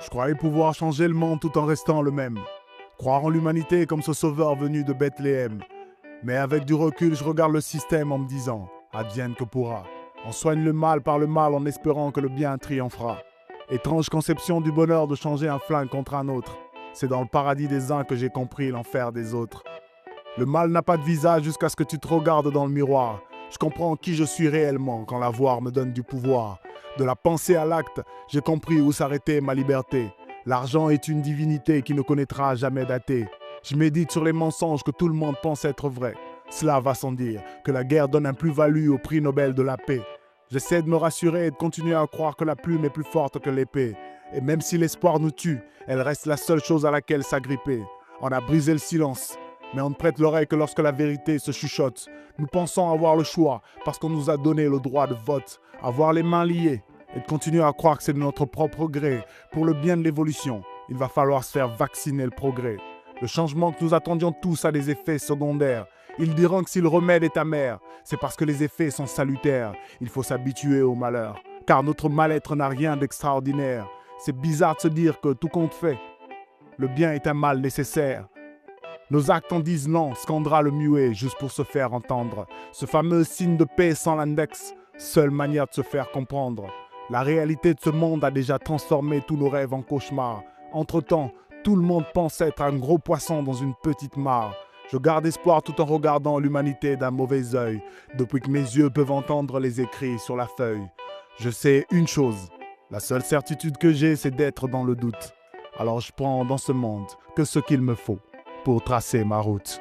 Je croyais pouvoir changer le monde tout en restant le même. Croire en l'humanité comme ce sauveur venu de Bethléem. Mais avec du recul, je regarde le système en me disant « Advienne que pourra ». On soigne le mal par le mal en espérant que le bien triomphera. Étrange conception du bonheur de changer un flingue contre un autre. C'est dans le paradis des uns que j'ai compris l'enfer des autres. Le mal n'a pas de visage jusqu'à ce que tu te regardes dans le miroir. Je comprends qui je suis réellement quand la voir me donne du pouvoir. De la pensée à l'acte, j'ai compris où s'arrêtait ma liberté. L'argent est une divinité qui ne connaîtra jamais d'athée. Je médite sur les mensonges que tout le monde pense être vrais. Cela va sans dire que la guerre donne un plus-value au prix Nobel de la paix. J'essaie de me rassurer et de continuer à croire que la plume est plus forte que l'épée. Et même si l'espoir nous tue, elle reste la seule chose à laquelle s'agripper. On a brisé le silence, mais on ne prête l'oreille que lorsque la vérité se chuchote. Nous pensons avoir le choix parce qu'on nous a donné le droit de vote, avoir les mains liées et de continuer à croire que c'est de notre propre gré. Pour le bien de l'évolution, il va falloir se faire vacciner le progrès. Le changement que nous attendions tous a des effets secondaires. Ils diront que si le remède est amer, c'est parce que les effets sont salutaires. Il faut s'habituer au malheur, car notre mal-être n'a rien d'extraordinaire. C'est bizarre de se dire que tout compte fait, le bien est un mal nécessaire. Nos actes en disent non, scandera le muet juste pour se faire entendre. Ce fameux signe de paix sans l'index, seule manière de se faire comprendre. La réalité de ce monde a déjà transformé tous nos rêves en cauchemars. Entre-temps, tout le monde pense être un gros poisson dans une petite mare. Je garde espoir tout en regardant l'humanité d'un mauvais œil, depuis que mes yeux peuvent entendre les écrits sur la feuille. Je sais une chose, la seule certitude que j'ai, c'est d'être dans le doute. Alors je prends dans ce monde que ce qu'il me faut pour tracer ma route.